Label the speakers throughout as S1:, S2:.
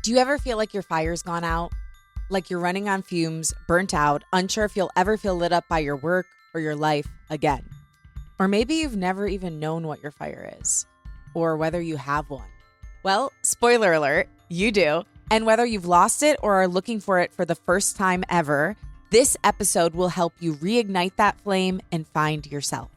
S1: Do you ever feel like your fire's gone out? Like you're running on fumes, burnt out, unsure if you'll ever feel lit up by your work or your life again? Or maybe you've never even known what your fire is, or whether you have one. Well, spoiler alert, you do. And whether you've lost it or are looking for it for the first time ever, this episode will help you reignite that flame and find yourself.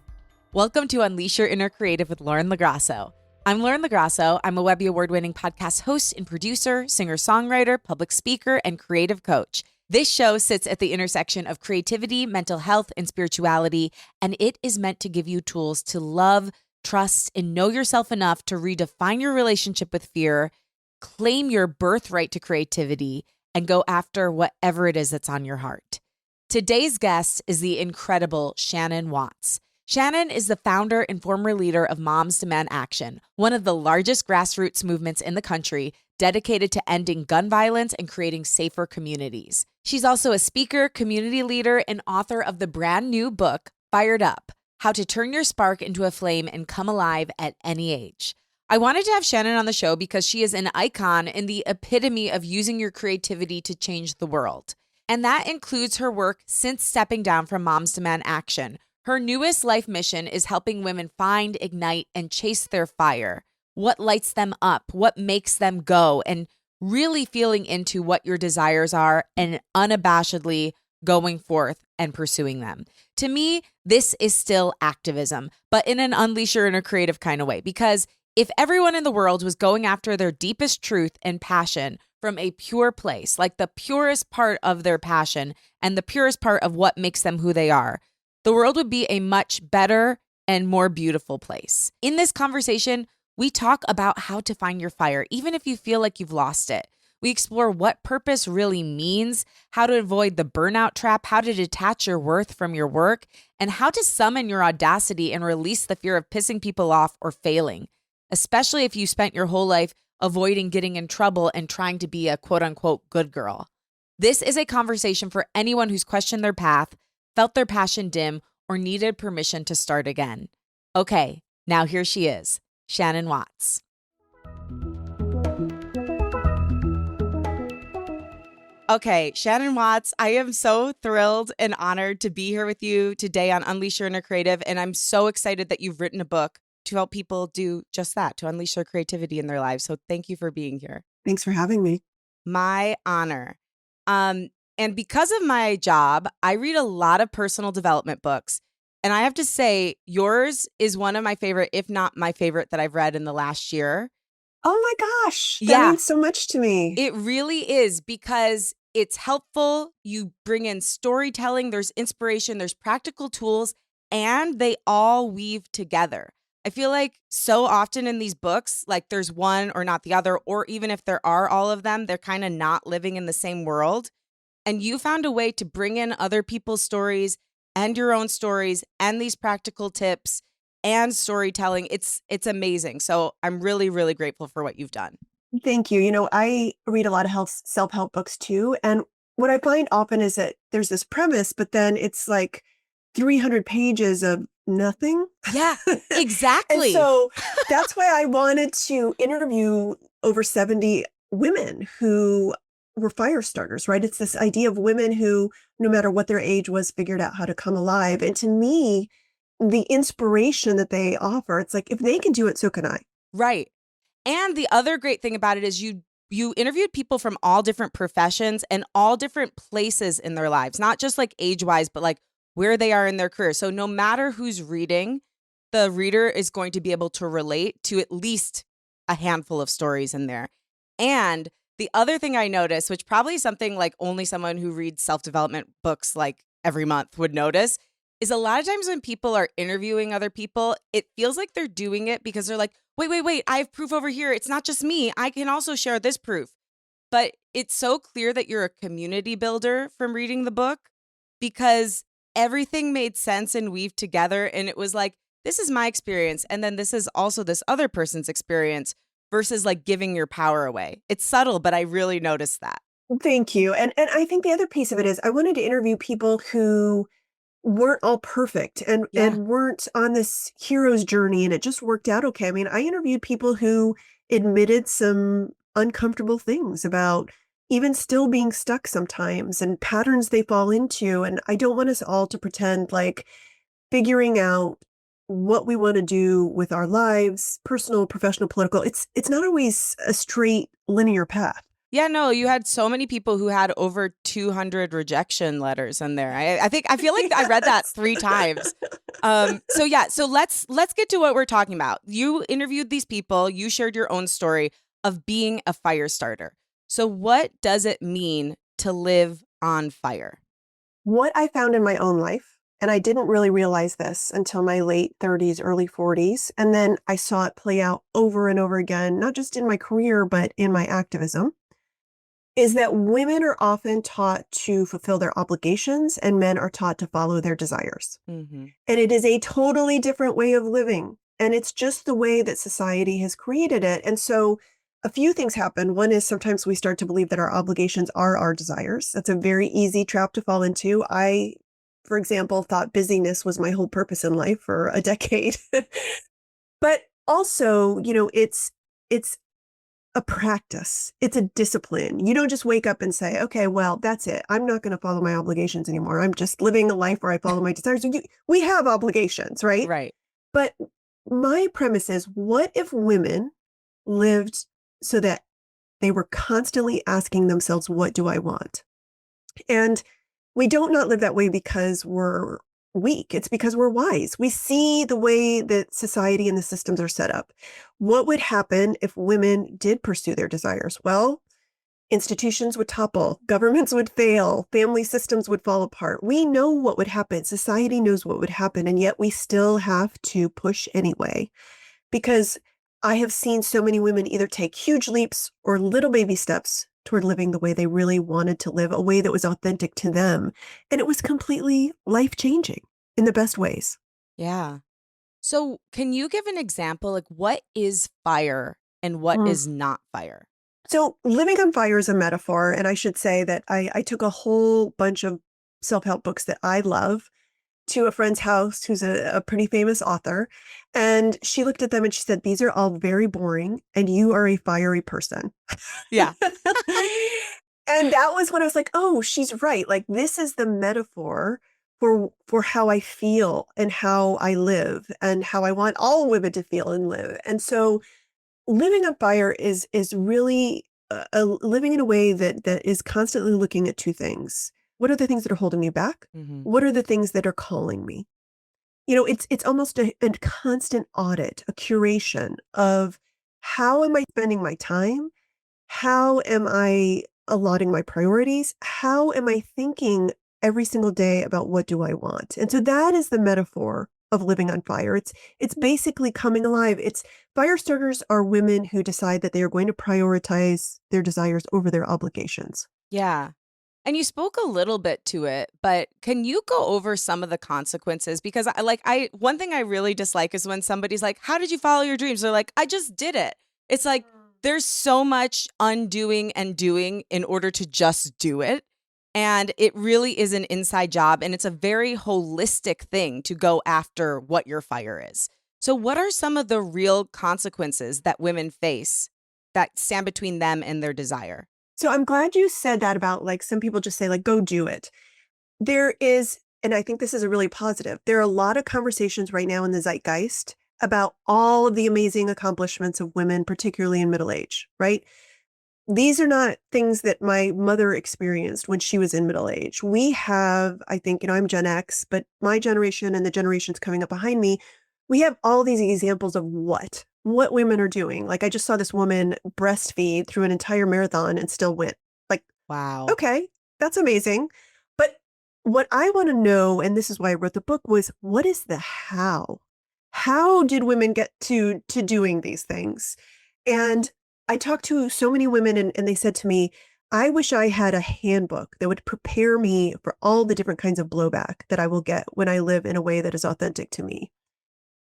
S1: Welcome to Unleash Your Inner Creative with Lauren LaGrasso. I'm Lauren LaGrasso. I'm a Webby Award-winning podcast host and producer, singer-songwriter, public speaker, and creative coach. This show sits at the intersection of creativity, mental health, and spirituality, and it is meant to give you tools to love, trust, and know yourself enough to redefine your relationship with fear, claim your birthright to creativity, and go after whatever it is that's on your heart. Today's guest is the incredible Shannon Watts. Shannon is the founder and former leader of Moms Demand Action, one of the largest grassroots movements in the country dedicated to ending gun violence and creating safer communities. She's also a speaker, community leader, and author of the brand new book, Fired Up: How to Turn Your Spark into a Flame and Come Alive at Any Age. I wanted to have Shannon on the show because she is an icon and the epitome of using your creativity to change the world. And that includes her work since stepping down from Moms Demand Action. Her newest life mission is helping women find, ignite, and chase their fire. What lights them up, what makes them go, and really feeling into what your desires are and unabashedly going forth and pursuing them. To me, this is still activism, but in an unleash your inner creative kind of way. Because if everyone in the world was going after their deepest truth and passion from a pure place, like the purest part of their passion and the purest part of what makes them who they are, the world would be a much better and more beautiful place. In this conversation, we talk about how to find your fire, even if you feel like you've lost it. We explore what purpose really means, how to avoid the burnout trap, how to detach your worth from your work, and how to summon your audacity and release the fear of pissing people off or failing, especially if you spent your whole life avoiding getting in trouble and trying to be a quote-unquote good girl. This is a conversation for anyone who's questioned their path, felt their passion dim, or needed permission to start again. Okay, now here she is, Shannon Watts. Okay, Shannon Watts, I am so thrilled and honored to be here with you today on Unleash Your Inner Creative, and I'm so excited that you've written a book to help people do just that, to unleash their creativity in their lives. So thank you for being here.
S2: Thanks for having me.
S1: My honor. And because of my job, I read a lot of personal development books. And I have to say, yours is one of my favorite, if not my favorite, that I've read in the last year.
S2: Oh my gosh. That means so much to me.
S1: It really is, because it's helpful. You bring in storytelling, there's inspiration, there's practical tools, and they all weave together. I feel like so often in these books, like there's one or not the other, or even if there are all of them, they're kind of not living in the same world. And you found a way to bring in other people's stories and your own stories and these practical tips and storytelling. It's amazing. So I'm really, really grateful for what you've done.
S2: Thank you. You know, I read a lot of self-help books too. And what I find often is that there's this premise, but then it's like 300 pages of nothing.
S1: Yeah, exactly.
S2: And so that's why I wanted to interview over 70 women who were fire starters, right? It's this idea of women who, no matter what their age was, figured out how to come alive. And to me, the inspiration that they offer, it's like, if they can do it, so can I.
S1: Right. And the other great thing about it is you interviewed people from all different professions and all different places in their lives, not just like age-wise, but like where they are in their career. So no matter who's reading, the reader is going to be able to relate to at least a handful of stories in there. And the other thing I noticed, which probably is something like only someone who reads self-development books like every month would notice, is a lot of times when people are interviewing other people, it feels like they're doing it because they're like, wait, I have proof over here. It's not just me. I can also share this proof. But it's so clear that you're a community builder from reading the book, because everything made sense and weaved together. And it was like, this is my experience. And then this is also this other person's experience, versus like giving your power away. It's subtle, but I really noticed that.
S2: Thank you. And I think the other piece of it is I wanted to interview people who weren't all perfect and weren't on this hero's journey and it just worked out okay. I mean, I interviewed people who admitted some uncomfortable things about even still being stuck sometimes and patterns they fall into. And I don't want us all to pretend like figuring out what we want to do with our lives, personal, professional, political. It's not always a straight linear path.
S1: Yeah, no, you had so many people who had over 200 rejection letters in there. I feel like I read that 3 times. So let's get to what we're talking about. You interviewed these people, you shared your own story of being a fire starter. So what does it mean to live on fire?
S2: What I found in my own life, and I didn't really realize this until my late 30s, early 40s, and then I saw it play out over and over again, not just in my career, but in my activism, is that women are often taught to fulfill their obligations and men are taught to follow their desires.
S1: Mm-hmm.
S2: And it is a totally different way of living. And it's just the way that society has created it. And so a few things happen. One is sometimes we start to believe that our obligations are our desires. That's a very easy trap to fall into. I, for example, thought busyness was my whole purpose in life for a decade. But also, it's a practice. It's a discipline. You don't just wake up and say, okay, well, that's it. I'm not going to follow my obligations anymore. I'm just living a life where I follow my desires. We have obligations, right?
S1: Right.
S2: But my premise is, what if women lived so that they were constantly asking themselves, what do I want? And we don't not live that way because we're weak. It's because we're wise. We see the way that society and the systems are set up. What would happen if women did pursue their desires? Well, institutions would topple, governments would fail, family systems would fall apart. We know what would happen. Society knows what would happen. And yet we still have to push anyway, because I have seen so many women either take huge leaps or little baby steps toward living the way they really wanted to live, a way that was authentic to them. And it was completely life-changing in the best ways.
S1: Yeah. So can you give an example? Like, what is fire and what is not fire?
S2: So living on fire is a metaphor. And I should say that I took a whole bunch of self-help books that I love to a friend's house who's a pretty famous author. And she looked at them and she said, these are all very boring and you are a fiery person.
S1: Yeah.
S2: And that was when I was like, oh, she's right. Like, this is the metaphor for how I feel and how I live and how I want all women to feel and live. And so living on fire is really living in a way that is constantly looking at two things. What are the things that are holding me back?
S1: Mm-hmm.
S2: What are the things that are calling me? It's almost a constant audit, a curation of how am I spending my time? How am I allotting my priorities? How am I thinking every single day about what do I want? And so that is the metaphor of living on fire. It's basically coming alive. It's fire starters are women who decide that they are going to prioritize their desires over their obligations.
S1: Yeah. And you spoke a little bit to it, but can you go over some of the consequences? Because one thing I really dislike is when somebody's like, how did you follow your dreams? They're like, I just did it. It's like, there's so much undoing and doing in order to just do it. And it really is an inside job. And it's a very holistic thing to go after what your fire is. So what are some of the real consequences that women face that stand between them and their desire?
S2: So I'm glad you said that about, like, some people just say, like, go do it. There is, and I think this is a really positive, there are a lot of conversations right now in the zeitgeist about all of the amazing accomplishments of women, particularly in middle age, right? These are not things that my mother experienced when she was in middle age. We have, I think, I'm Gen X, but my generation and the generations coming up behind me, we have all these examples of what women are doing. Like, I just saw this woman breastfeed through an entire marathon and still went. Like,
S1: Wow.
S2: okay, that's amazing. But what I want to know, and this is why I wrote the book, was what is the how? How did women get to doing these things? And I talked to so many women and they said to me, I wish I had a handbook that would prepare me for all the different kinds of blowback that I will get when I live in a way that is authentic to me.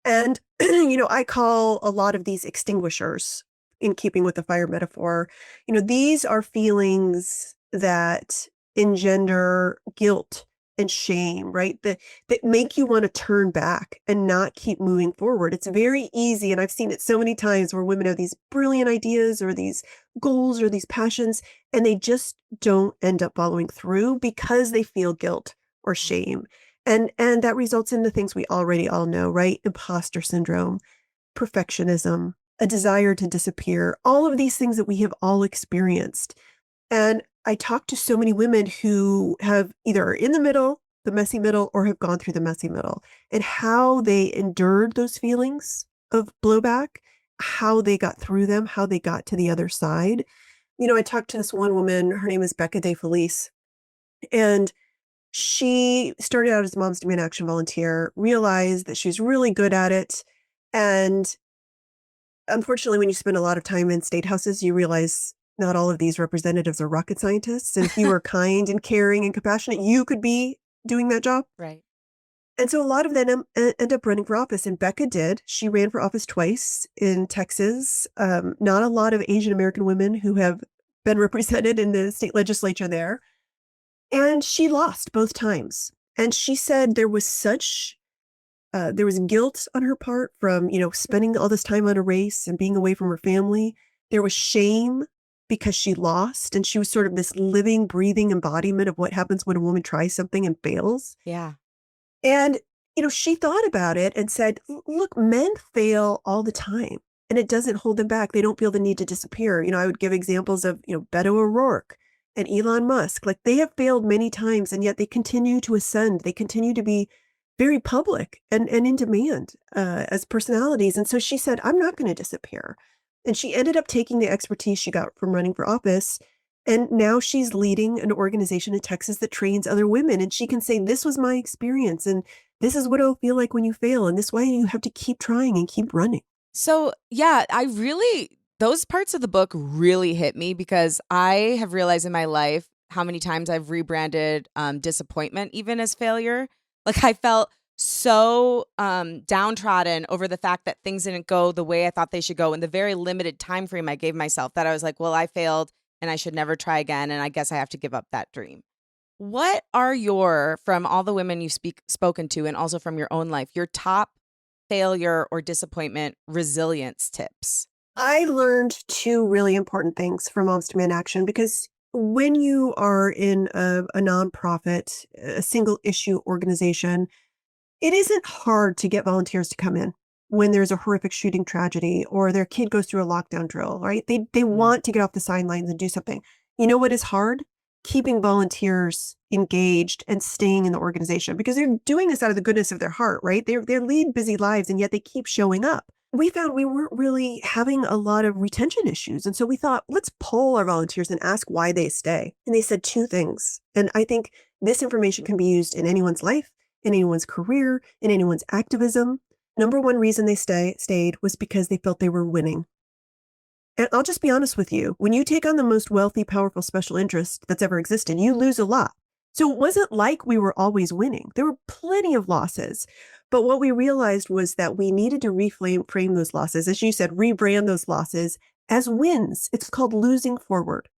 S2: And, I call a lot of these extinguishers, in keeping with the fire metaphor. These are feelings that engender guilt and shame, right? That make you want to turn back and not keep moving forward. It's very easy. And I've seen it so many times where women have these brilliant ideas or these goals or these passions, and they just don't end up following through because they feel guilt or shame. And that results in the things we already all know, right? Imposter syndrome, perfectionism, a desire to disappear, all of these things that we have all experienced. And I talk to so many women who have either are in the middle, the messy middle, or have gone through the messy middle, and how they endured those feelings of blowback, how they got through them, how they got to the other side. I talked to this one woman, her name is Becca De Felice, and she started out as a Moms Demand Action volunteer, realized that she was really good at it. And unfortunately, when you spend a lot of time in state houses, you realize not all of these representatives are rocket scientists. And if you are kind and caring and compassionate, you could be doing that job.
S1: Right.
S2: And so a lot of them end up running for office. And Becca did. She ran for office twice in Texas. Not a lot of Asian American women who have been represented in the state legislature there. And she lost both times. And she said there was guilt on her part from, spending all this time on a race and being away from her family. There was shame because she lost, and she was sort of this living, breathing embodiment of what happens when a woman tries something and fails.
S1: Yeah.
S2: And, she thought about it and said, look, men fail all the time, and it doesn't hold them back. They don't feel the need to disappear. I would give examples of, Beto O'Rourke and Elon Musk. Like, they have failed many times, and yet they continue to ascend. They continue to be very public and in demand as personalities. And so she said, I'm not going to disappear. And she ended up taking the expertise she got from running for office. And now she's leading an organization in Texas that trains other women. And she can say, this was my experience. And this is what it'll feel like when you fail. And this is why you have to keep trying and keep running.
S1: So, yeah, those parts of the book really hit me because I have realized in my life how many times I've rebranded disappointment even as failure. Like, I felt so downtrodden over the fact that things didn't go the way I thought they should go in the very limited time frame I gave myself, that I was like, well, I failed and I should never try again. And I guess I have to give up that dream. What are from all the women you've spoken to and also from your own life, your top failure or disappointment resilience tips?
S2: I learned two really important things from Moms Demand Action, because when you are in a nonprofit, a single issue organization, it isn't hard to get volunteers to come in when there's a horrific shooting tragedy or their kid goes through a lockdown drill, right? They want to get off the sidelines and do something. You know what is hard? Keeping volunteers engaged and staying in the organization, because they're doing this out of the goodness of their heart, right? They lead busy lives, and yet they keep showing up. We found we weren't really having a lot of retention issues. And so we thought, let's poll our volunteers and ask why they stay. And they said two things. And I think this information can be used in anyone's life, in anyone's career, in anyone's activism. Number one reason they stayed was because they felt they were winning. And I'll just be honest with you. When you take on the most wealthy, powerful special interest that's ever existed, you lose a lot. So it wasn't like we were always winning. There were plenty of losses. But what we realized was that we needed to reframe those losses, as you said, rebrand those losses as wins. It's called losing forward.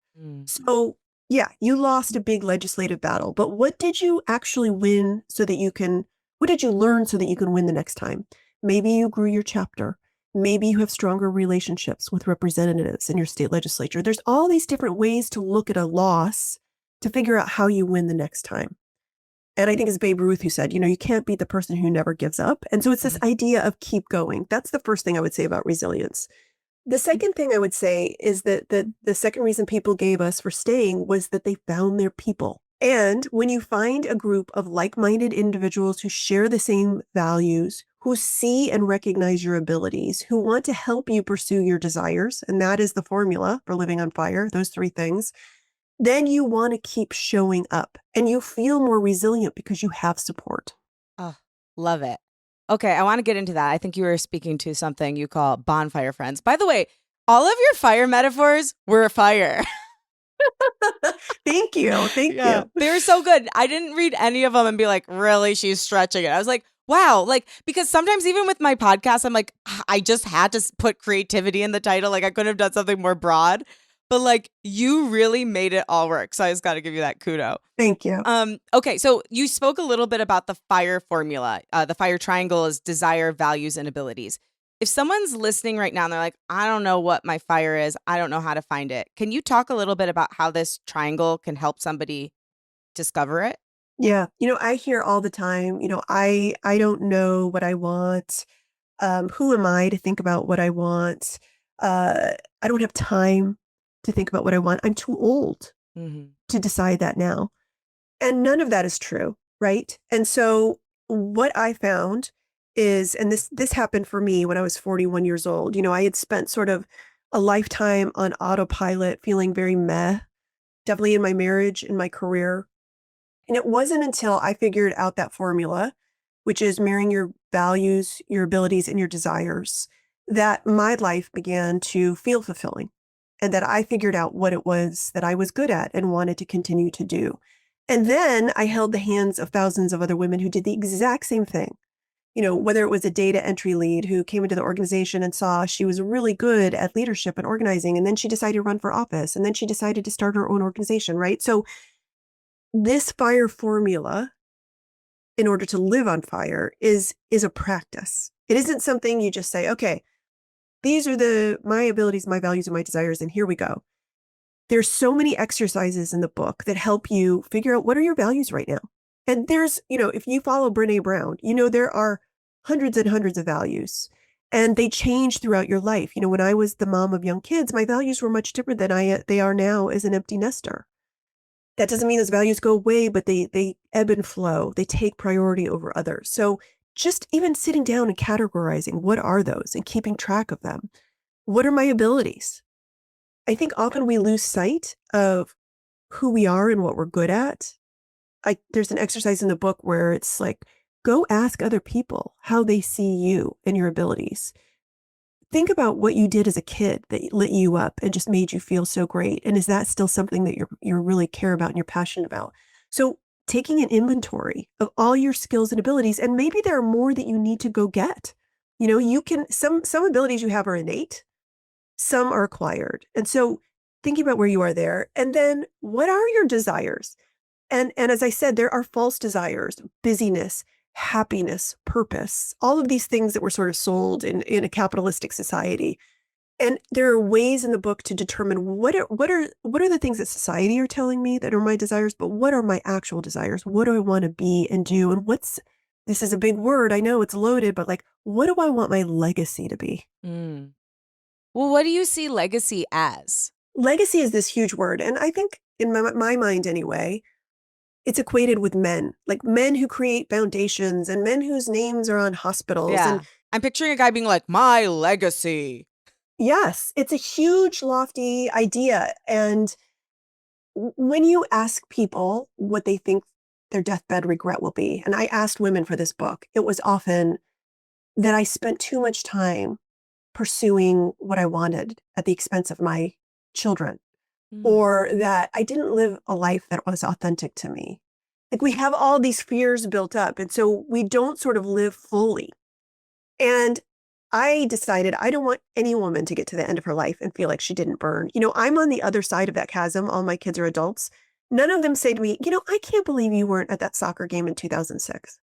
S2: So yeah, you lost a big legislative battle, but what did you actually win what did you learn so that you can win the next time? Maybe you grew your chapter. Maybe you have stronger relationships with representatives in your state legislature. There's all these different ways to look at a loss to figure out how you win the next time. And I think it's Babe Ruth who said, you can't beat the person who never gives up. And so it's this idea of keep going. That's the first thing I would say about resilience. The second thing I would say is that the second reason people gave us for staying was that they found their people. And when you find a group of like-minded individuals who share the same values, who see and recognize your abilities, who want to help you pursue your desires, and that is the formula for living on fire, those three things, then you want to keep showing up and you feel more resilient because you have support.
S1: Oh, love it. Okay, I want to get into that. I think you were speaking to something you call bonfire friends. By the way, all of your fire metaphors were fire.
S2: Thank you. Thank you.
S1: They were so good. I didn't read any of them and be like, really, she's stretching it. I was like, wow. Like, because sometimes even with my podcast, I'm like, I just had to put creativity in the title. Like, I could have done something more broad. but like you really made it all work. So I just got to give you that kudo.
S2: Thank you.
S1: Okay, so you spoke a little bit about the FIRE formula. The FIRE triangle is desire, values, and abilities. If someone's listening right now and they're like, I don't know what my FIRE is, I don't know how to find it. Can you talk a little bit about how this triangle can help somebody discover it?
S2: Yeah. I hear all the time, I don't know what I want. Who am I to think about what I want? I don't have time to think about what I want. I'm too old
S1: Mm-hmm.
S2: to decide that now. And none of that is true, right? And so what I found is, and this happened for me when I was 41 years old. I had spent sort of a lifetime on autopilot, feeling very meh, definitely in my marriage, in my career. And it wasn't until I figured out that formula, which is marrying your values, your abilities, and your desires, that my life began to feel fulfilling and that I figured out what it was that I was good at and wanted to continue to do. And then I held the hands of thousands of other women who did the exact same thing. Whether it was a data entry lead who came into the organization and saw she was really good at leadership and organizing, and then she decided to run for office, and then she decided to start her own organization, right? So this FIRE formula, in order to live on fire, is a practice. It isn't something you just say, okay, these are my abilities, my values, and my desires, and here we go. There's so many exercises in the book that help you figure out what are your values right now. And there's, if you follow Brene Brown, there are hundreds and hundreds of values, and they change throughout your life. When I was the mom of young kids, my values were much different than they are now as an empty nester. That doesn't mean those values go away, but they ebb and flow. They take priority over others. So just even sitting down and categorizing, what are those, and keeping track of them? What are my abilities? I think often we lose sight of who we are and what we're good at. There's an exercise in the book where it's like, go ask other people how they see you and your abilities. Think about what you did as a kid that lit you up and just made you feel so great. And is that still something that you really care about and you're passionate about? So taking an inventory of all your skills and abilities, and maybe there are more that you need to go get. You can, some abilities you have are innate, some are acquired. And so thinking about where you are there, and then what are your desires? And as I said, there are false desires, busyness, happiness, purpose, all of these things that were sort of sold in a capitalistic society. And there are ways in the book to determine what are the things that society are telling me that are my desires, but what are my actual desires? What do I want to be and do? And this is a big word. I know it's loaded, but like, what do I want my legacy to be?
S1: Mm. Well, what do you see legacy as?
S2: Legacy is this huge word. And I think in my mind anyway, it's equated with men, like men who create foundations and men whose names are on hospitals.
S1: Yeah.
S2: And
S1: I'm picturing a guy being like, my legacy.
S2: yes, it's a huge, lofty idea. And when you ask people what they think their deathbed regret will be, and I asked women for this book, it was often that I spent too much time pursuing what I wanted at the expense of my children, or that I didn't live a life that was authentic to me. Like we have all these fears built up, and so we don't sort of live fully. And I decided I don't want any woman to get to the end of her life and feel like she didn't burn. I'm on the other side of that chasm. All my kids are adults. None of them say to me, I can't believe you weren't at that soccer game in 2006.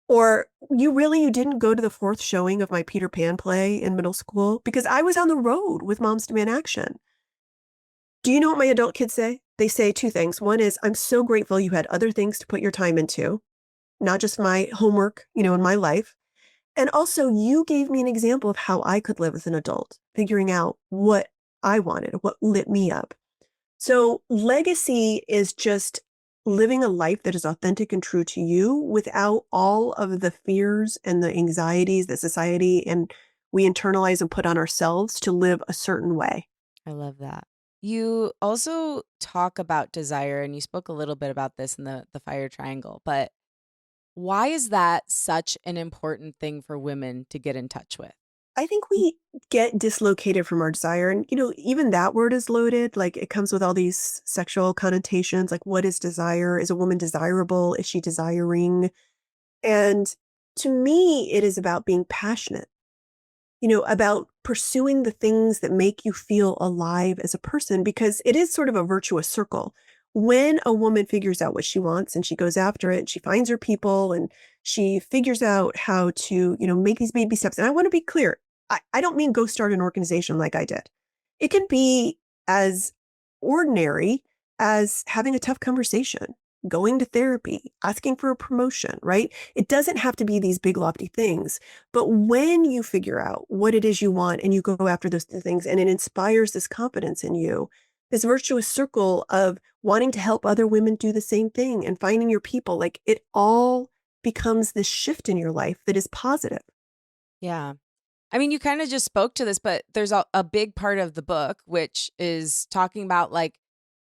S2: Or you didn't go to the fourth showing of my Peter Pan play in middle school because I was on the road with Moms Demand Action. Do you know what my adult kids say? They say two things. One is, I'm so grateful you had other things to put your time into, not just my homework, in my life. And also, you gave me an example of how I could live as an adult, figuring out what I wanted, what lit me up. So legacy is just living a life that is authentic and true to you without all of the fears and the anxieties that society and we internalize and put on ourselves to live a certain way.
S1: I love that. You also talk about desire, and you spoke a little bit about this in the fire triangle, but why is that such an important thing for women to get in touch with?
S2: I think we get dislocated from our desire. And, even that word is loaded. Like it comes with all these sexual connotations. Like, what is desire? Is a woman desirable? Is she desiring? And to me, it is about being passionate, about pursuing the things that make you feel alive as a person, because it is sort of a virtuous circle. When a woman figures out what she wants and she goes after it, she finds her people and she figures out how to, make these baby steps. And I want to be clear, I don't mean go start an organization like I did. It can be as ordinary as having a tough conversation, going to therapy, asking for a promotion, right? It doesn't have to be these big lofty things. But when you figure out what it is you want and you go after those things and it inspires this confidence in you, this virtuous circle of wanting to help other women do the same thing and finding your people, like it all becomes this shift in your life that is positive.
S1: Yeah. I mean, you kind of just spoke to this, but there's a big part of the book, which is talking about like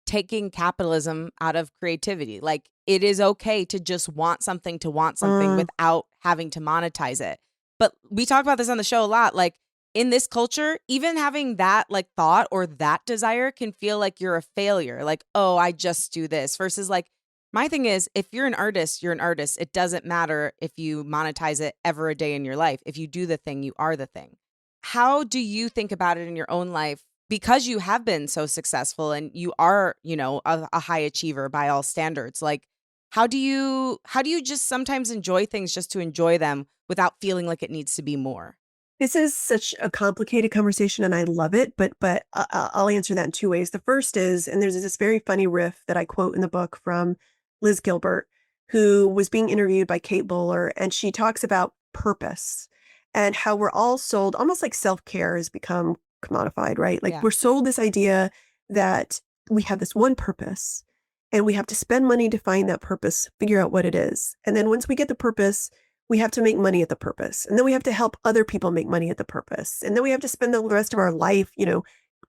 S1: taking capitalism out of creativity. Like it is okay to just want something without having to monetize it. But we talk about this on the show a lot. Like in this culture, even having that like thought or that desire can feel like you're a failure. Like, oh, I just do this versus like, my thing is, if you're an artist, you're an artist. It doesn't matter if you monetize it ever a day in your life. If you do the thing, you are the thing. How do you think about it in your own life? Because you have been so successful and you are, a high achiever by all standards. Like, how do you just sometimes enjoy things just to enjoy them without feeling like it needs to be more?
S2: This is such a complicated conversation and I love it, but I'll answer that in two ways. The first is, and there's this very funny riff that I quote in the book from Liz Gilbert, who was being interviewed by Kate Bowler, and she talks about purpose and how we're all sold, almost like self-care has become commodified, right? Like
S1: Yeah.
S2: we're sold this idea that we have this one purpose and we have to spend money to find that purpose, figure out what it is. And then once we get the purpose, we have to make money at the purpose. And then we have to help other people make money at the purpose. And then we have to spend the rest of our life,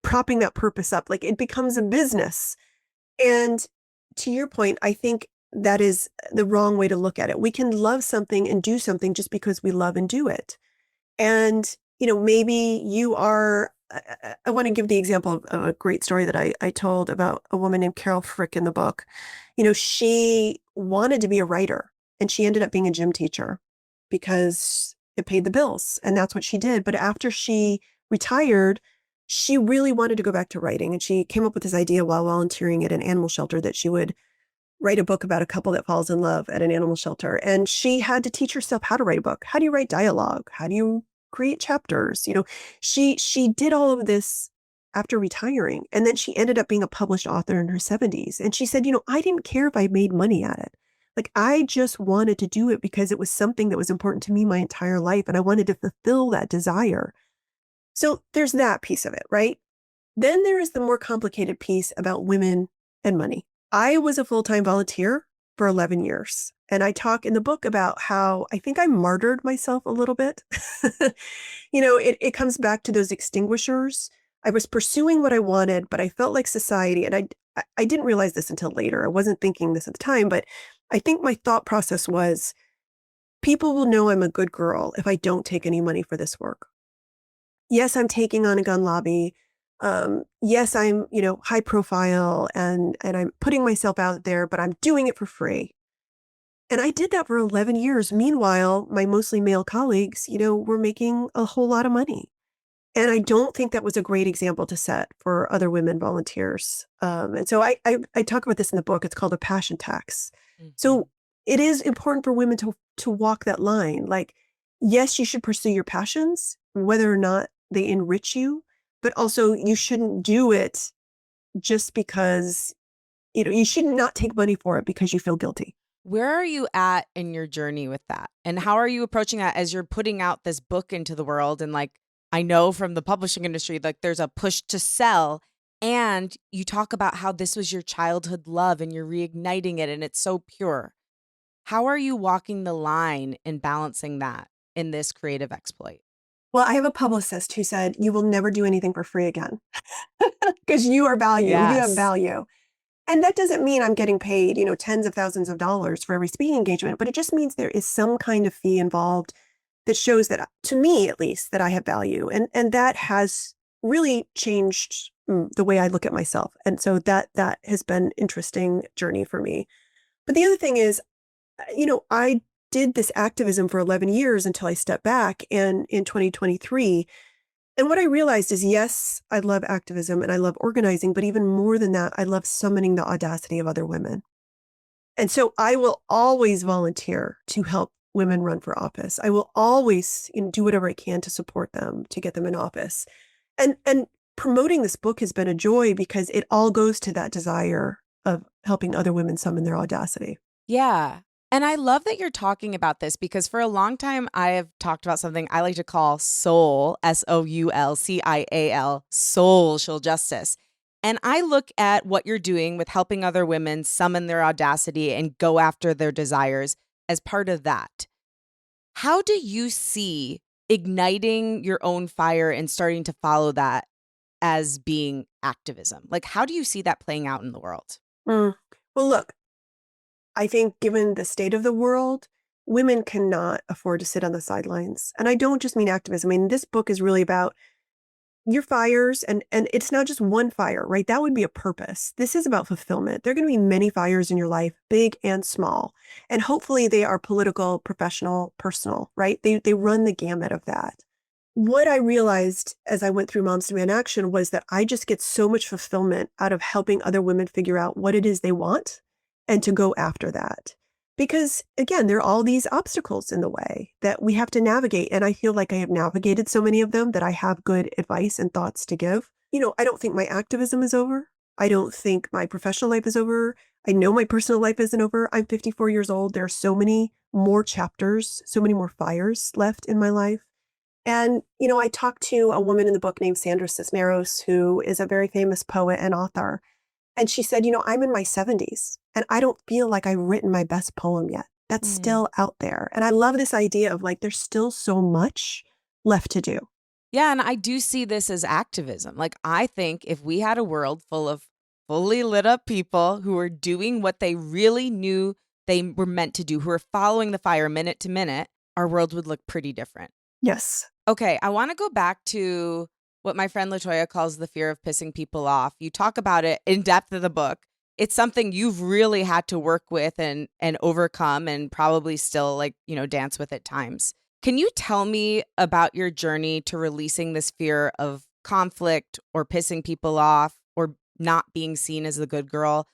S2: propping that purpose up. Like it becomes a business. And to your point, I think that is the wrong way to look at it. We can love something and do something just because we love and do it. And, maybe you are, I want to give the example of a great story that I told about a woman named Carol Frick in the book. She wanted to be a writer and she ended up being a gym teacher because it paid the bills. And that's what she did. But after she retired, she really wanted to go back to writing. And she came up with this idea while volunteering at an animal shelter that she would write a book about a couple that falls in love at an animal shelter. And she had to teach herself how to write a book. How do you write dialogue? How do you create chapters? She did all of this after retiring. And then she ended up being a published author in her 70s. And she said, I didn't care if I made money at it. Like, I just wanted to do it because it was something that was important to me my entire life. And I wanted to fulfill that desire. So there's that piece of it, right? Then there is the more complicated piece about women and money. I was a full-time volunteer for 11 years. And I talk in the book about how I think I martyred myself a little bit. It comes back to those extinguishers. I was pursuing what I wanted, but I felt like society, and I didn't realize this until later. I wasn't thinking this at the time, but I think my thought process was, people will know I'm a good girl if I don't take any money for this work. Yes, I'm taking on a gun lobby. Yes, I'm, high profile and I'm putting myself out there, but I'm doing it for free. And I did that for 11 years. Meanwhile, my mostly male colleagues, were making a whole lot of money. And I don't think that was a great example to set for other women volunteers. And so I talk about this in the book. It's called a passion tax.
S1: Mhm.
S2: So it is important for women to walk that line. Like, yes, you should pursue your passions, whether or not they enrich you, but also you shouldn't do it just because, you should not take money for it because you feel guilty.
S1: Where are you at in your journey with that? And how are you approaching that as you're putting out this book into the world? And like, I know from the publishing industry, like there's a push to sell. And you talk about how this was your childhood love and you're reigniting it and it's so pure. How are you walking the line and balancing that in this creative exploit?
S2: Well, I have a publicist who said, you will never do anything for free again because you are value. You have
S1: Yes.
S2: value. And that doesn't mean I'm getting paid, tens of thousands of dollars for every speaking engagement, but it just means there is some kind of fee involved that shows that, to me at least, that I have value. And that has really changed the way I look at myself. And so that has been an interesting journey for me. But the other thing is, I did this activism for 11 years until I stepped back. And in 2023, And what I realized is, yes, I love activism and I love organizing, but even more than that, I love summoning the audacity of other women. And so I will always volunteer to help women run for office. I will always, do whatever I can to support them, to get them in office. And promoting this book has been a joy because it all goes to that desire of helping other women summon their audacity.
S1: Yeah. And I love that you're talking about this because for a long time, I have talked about something I like to call soul, SOULCIAL, social justice. And I look at what you're doing with helping other women summon their audacity and go after their desires as part of that. How do you see igniting your own fire and starting to follow that as being activism? Like, how do you see that playing out in the world?
S2: Mm. Well, look, I think given the state of the world, women cannot afford to sit on the sidelines. And I don't just mean activism. I mean, this book is really about your fires, and it's not just one fire, right? That would be a purpose. This is about fulfillment. There are going to be many fires in your life, big and small. And hopefully they are political, professional, personal, right? They run the gamut of that. What I realized as I went through Moms Demand Action was that I just get so much fulfillment out of helping other women figure out what it is they want and to go after that. Because again, there are all these obstacles in the way that we have to navigate. And I feel like I have navigated so many of them that I have good advice and thoughts to give. I don't think my activism is over. I don't think my professional life is over. I know my personal life isn't over. I'm 54 years old. There are so many more chapters, so many more fires left in my life. And, I talked to a woman in the book named Sandra Cisneros, who is a very famous poet and author. And she said, I'm in my 70s and I don't feel like I've written my best poem yet. That's still out there. And I love this idea of like, there's still so much left to do.
S1: Yeah, and I do see this as activism. Like, I think if we had a world full of fully lit up people who were doing what they really knew they were meant to do, who are following the fire minute to minute, our world would look pretty different.
S2: Yes.
S1: Okay, I want to go back to what my friend LaToya calls the fear of pissing people off. You talk about it in depth in the book. It's something you've really had to work with and overcome and probably still dance with at times. Can you tell me about your journey to releasing this fear of conflict or pissing people off or not being seen as the good girl?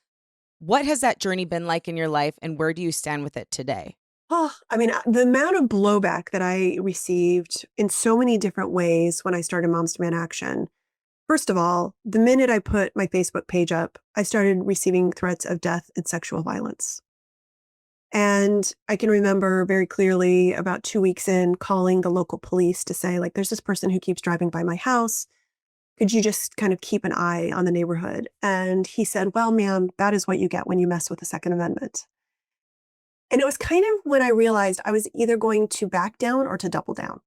S1: What has that journey been like in your life and where do you stand with it today?
S2: Oh, I mean, the amount of blowback that I received in so many different ways when I started Moms Demand Action. First of all, the minute I put my Facebook page up, I started receiving threats of death and sexual violence. And I can remember very clearly about 2 weeks in calling the local police to say, like, there's this person who keeps driving by my house. Could you just kind of keep an eye on the neighborhood? And he said, well, ma'am, that is what you get when you mess with the Second Amendment. And it was kind of when I realized I was either going to back down or to double down.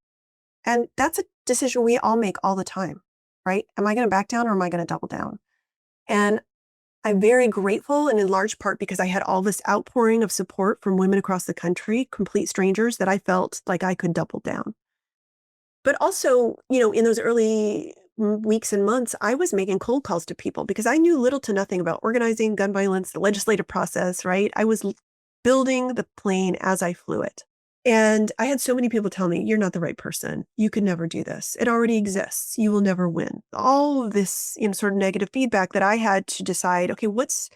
S2: And that's a decision we all make all the time, right? Am I going to back down or am I going to double down? And I'm very grateful, and in large part because I had all this outpouring of support from women across the country, complete strangers, that I felt like I could double down. But also, in those early weeks and months, I was making cold calls to people because I knew little to nothing about organizing, gun violence, the legislative process, right? I was building the plane as I flew it. And I had so many people tell me, you're not the right person. You could never do this. It already exists. You will never win. All of this, sort of negative feedback that I had to decide, okay, what's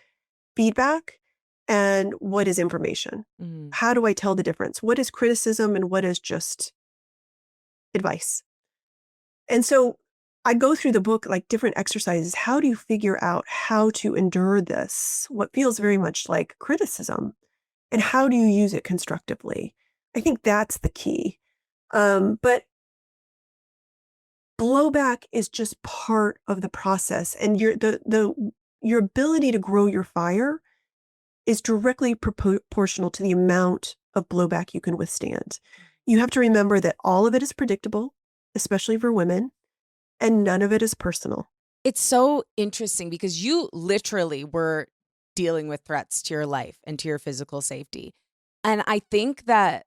S2: feedback and what is information?
S1: Mm.
S2: How do I tell the difference? What is criticism and what is just advice? And so I go through the book, like different exercises. How do you figure out how to endure this, what feels very much like criticism? And how do you use it constructively? I think that's the key. But blowback is just part of the process, and your ability to grow your fire is directly proportional to the amount of blowback you can withstand. You have to remember that all of it is predictable, especially for women, and none of it is personal.
S1: It's so interesting because you literally were dealing with threats to your life and to your physical safety. And I think that,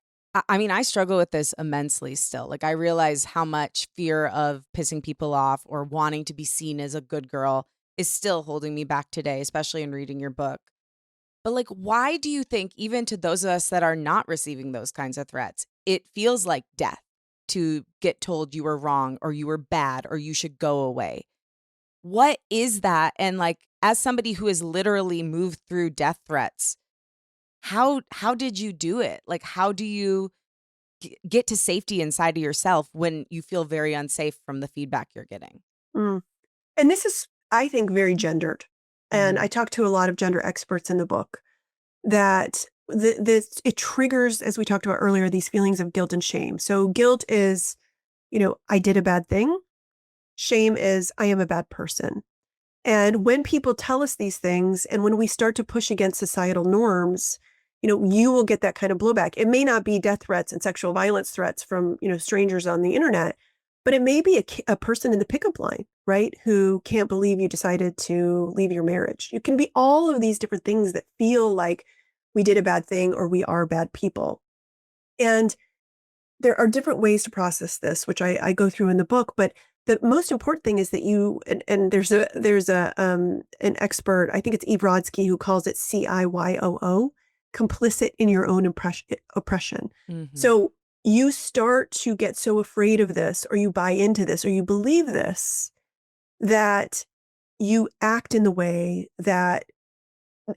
S1: I struggle with this immensely still. Like, I realize how much fear of pissing people off or wanting to be seen as a good girl is still holding me back today, especially in reading your book. But like, why do you think, even to those of us that are not receiving those kinds of threats, it feels like death? to get told you were wrong or you were bad or you should go away. What is that? And like, as somebody who has literally moved through death threats, how did you do it? Like, how do you get to safety inside of yourself when you feel very unsafe from the feedback you're getting?
S2: Mm. And this is, I think, very gendered. And I
S1: Mhm.
S2: talk to a lot of gender experts in the book that it triggers, as we talked about earlier, these feelings of guilt and shame. So guilt is, I did a bad thing. Shame is, I am a bad person. And when people tell us these things, and when we start to push against societal norms, you will get that kind of blowback. It may not be death threats and sexual violence threats from, strangers on the internet, but it may be a person in the pickup line, right? Who can't believe you decided to leave your marriage. It can be all of these different things that feel like we did a bad thing or we are bad people. And there are different ways to process this, which I go through in the book, but the most important thing is that and there's an expert, I think it's Eve Rodsky, who calls it CIYOO, complicit in your own oppression.
S1: Mhm.
S2: So you start to get so afraid of this, or you buy into this, or you believe this, that you act in the way that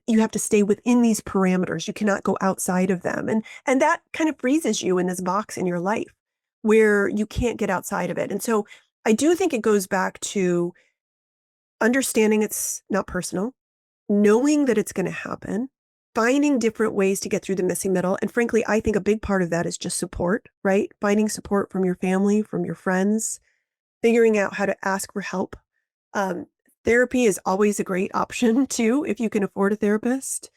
S2: you have to stay within these parameters. You cannot go outside of them. And that kind of freezes you in this box in your life where you can't get outside of it. And so I do think it goes back to understanding it's not personal, knowing that it's going to happen, finding different ways to get through the messy middle. And frankly, I think a big part of that is just support, right? Finding support from your family, from your friends, figuring out how to ask for help. Um, Therapy is always a great option too, if you can afford a therapist.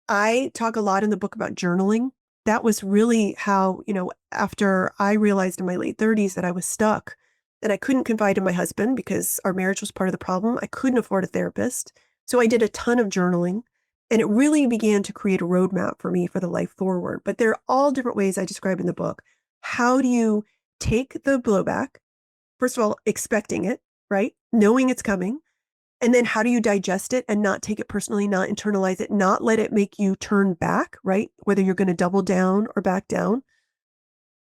S2: I talk a lot in the book about journaling. That was really how, after I realized in my late 30s that I was stuck and I couldn't confide in my husband because our marriage was part of the problem. I couldn't afford a therapist. So I did a ton of journaling, and it really began to create a roadmap for me for the life forward. But there are all different ways I describe in the book. How do you take the blowback? First of all, expecting it, right? Knowing it's coming. And then how do you digest it and not take it personally, not internalize it, not let it make you turn back, right? Whether you're going to double down or back down.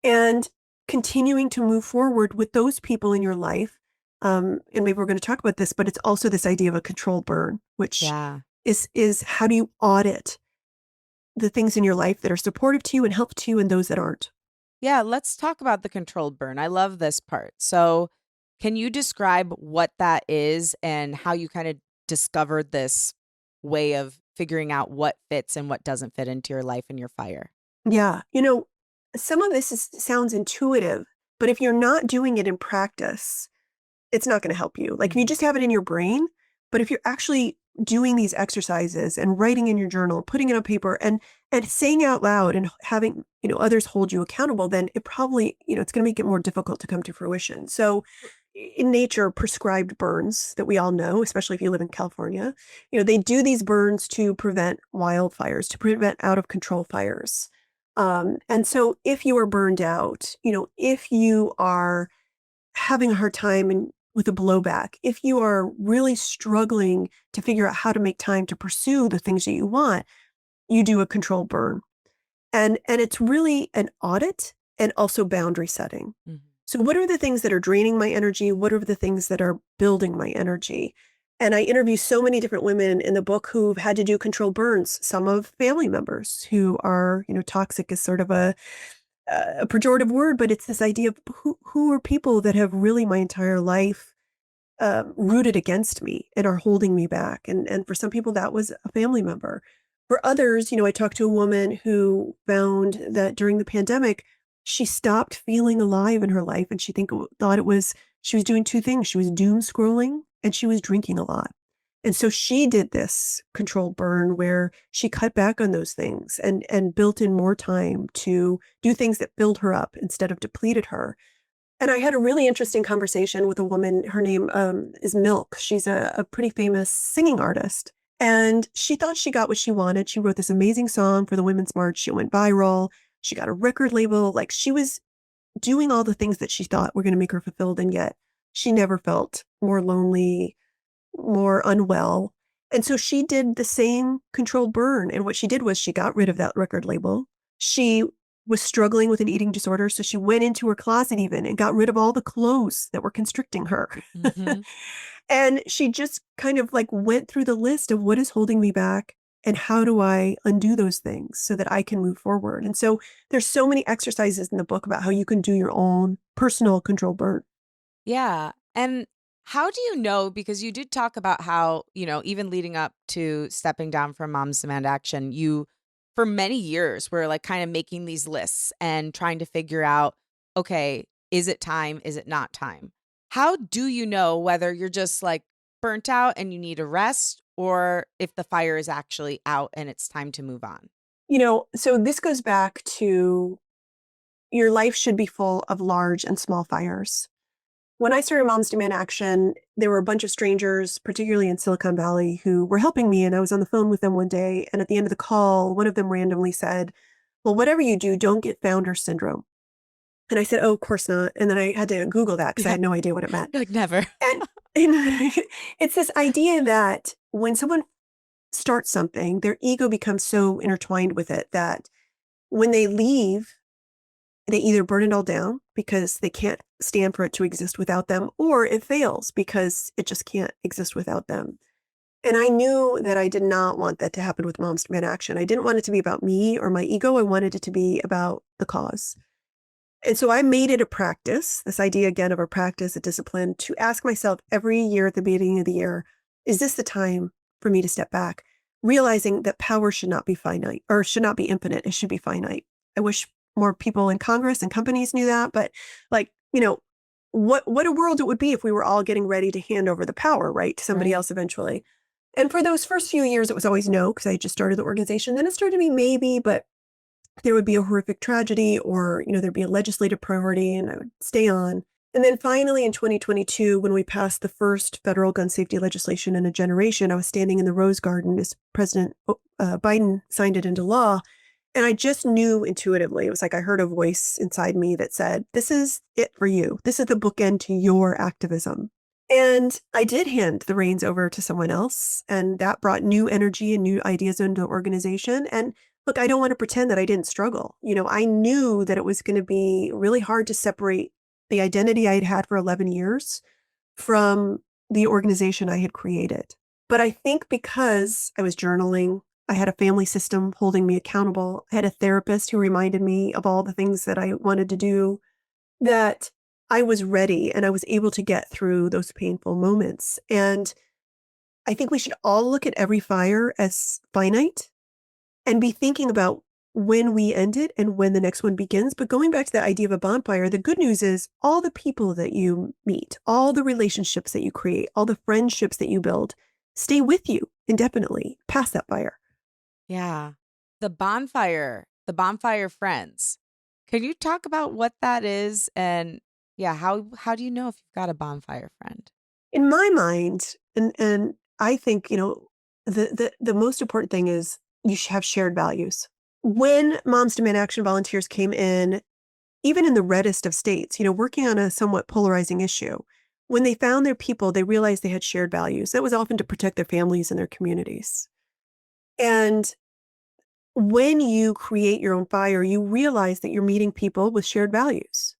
S2: And continuing to move forward with those people in your life. And maybe we're going to talk about this, but it's also this idea of a control burn, which
S1: Yeah.
S2: is how do you audit the things in your life that are supportive to you and help to you and those that aren't?
S1: Yeah, let's talk about the controlled burn. I love this part. So, can you describe what that is and how you kind of discovered this way of figuring out what fits and what doesn't fit into your life and your fire?
S2: Yeah. Some of this sounds intuitive, but if you're not doing it in practice, it's not gonna help you. Like, if you
S1: Mhm.
S2: just have it in your brain, but if you're actually doing these exercises and writing in your journal, putting it on paper and saying out loud and having, others hold you accountable, then it probably, it's gonna make it more difficult to come to fruition. So, in nature, prescribed burns that we all know, especially if you live in California, they do these burns to prevent wildfires, to prevent out of control fires. And so if you are burned out, if you are having a hard time and with a blowback, if you are really struggling to figure out how to make time to pursue the things that you want, you do a controlled burn. And it's really an audit and also boundary setting.
S1: Mhm.
S2: So what are the things that are draining my energy? What are the things that are building my energy? And I interview so many different women in the book who've had to do controlled burns, some of family members who are, toxic is sort of a pejorative word, but it's this idea of who are people that have really my entire life rooted against me and are holding me back. And for some people, that was a family member. For others, I talked to a woman who found that during the pandemic, she stopped feeling alive in her life, and thought she was doing two things. She was doom scrolling and she was drinking a lot. And so she did this controlled burn where she cut back on those things and built in more time to do things that filled her up instead of depleted her. And I had a really interesting conversation with a woman. Her name is Milk. She's a pretty famous singing artist. And she thought she got what she wanted. She wrote this amazing song for the Women's March. She went viral. She got a record label. Like, she was doing all the things that she thought were going to make her fulfilled. And yet she never felt more lonely, more unwell. And so she did the same controlled burn. And what she did was she got rid of that record label. She was struggling with an eating disorder. So she went into her closet even and got rid of all the clothes that were constricting her.
S1: Mm-hmm.
S2: And she just kind of like went through the list of what is holding me back and how do I undo those things so that I can move forward. And so there's so many exercises in the book about how you can do your own personal control burn.
S1: Yeah. And how do you know? Because you did talk about how, even leading up to stepping down from Mom's Demand Action, you, for many years, were like kind of making these lists and trying to figure out, okay, is it time? Is it not time? How do you know whether you're just like burnt out and you need a rest or if the fire is actually out and it's time to move on?
S2: So this goes back to your life should be full of large and small fires. When I started Moms Demand Action, there were a bunch of strangers, particularly in Silicon Valley, who were helping me. And I was on the phone with them one day. And at the end of the call, one of them randomly said, well, whatever you do, don't get founder syndrome. And I said, oh, of course not. And then I had to Google that because I
S1: Yeah.
S2: had no idea what it meant.
S1: Like never.
S2: And it's this idea that when someone starts something, their ego becomes so intertwined with it that when they leave, they either burn it all down because they can't stand for it to exist without them, or it fails because it just can't exist without them. And I knew that I did not want that to happen with Moms Demand Action. I didn't want it to be about me or my ego. I wanted it to be about the cause. And so I made it a practice, this idea again of a practice, a discipline, to ask myself every year at the beginning of the year, is this the time for me to step back? Realizing that power should not be finite or should not be infinite. It should be finite. I wish more people in Congress and companies knew that, but like, what a world it would be if we were all getting ready to hand over the power, right, to somebody
S1: Right.
S2: else eventually. And for those first few years, it was always no, because I just started the organization. Then it started to be maybe, but there would be a horrific tragedy or, there'd be a legislative priority and I would stay on. And then finally in 2022, when we passed the first federal gun safety legislation in a generation, I was standing in the Rose Garden as President Biden signed it into law. And I just knew intuitively, it was like I heard a voice inside me that said, this is it for you. This is the bookend to your activism. And I did hand the reins over to someone else. And that brought new energy and new ideas into the organization. And look, I don't want to pretend that I didn't struggle. I knew that it was going to be really hard to separate the identity I had had for 11 years from the organization I had created. But I think because I was journaling, I had a family system holding me accountable, I had a therapist who reminded me of all the things that I wanted to do, that I was ready and I was able to get through those painful moments. And I think we should all look at every fire as finite and be thinking about when we end it and when the next one begins. But going back to that idea of a bonfire, the good news is all the people that you meet, all the relationships that you create, all the friendships that you build stay with you indefinitely past that fire.
S1: Yeah. The bonfire friends. Can you talk about what that is? And yeah, how do you know if you've got a bonfire friend?
S2: In my mind, and I think, the most important thing is you should have shared values. When Moms Demand Action volunteers came in, even in the reddest of states, working on a somewhat polarizing issue, when they found their people, they realized they had shared values. That was often to protect their families and their communities. And when you create your own fire, you realize that you're meeting people with shared values.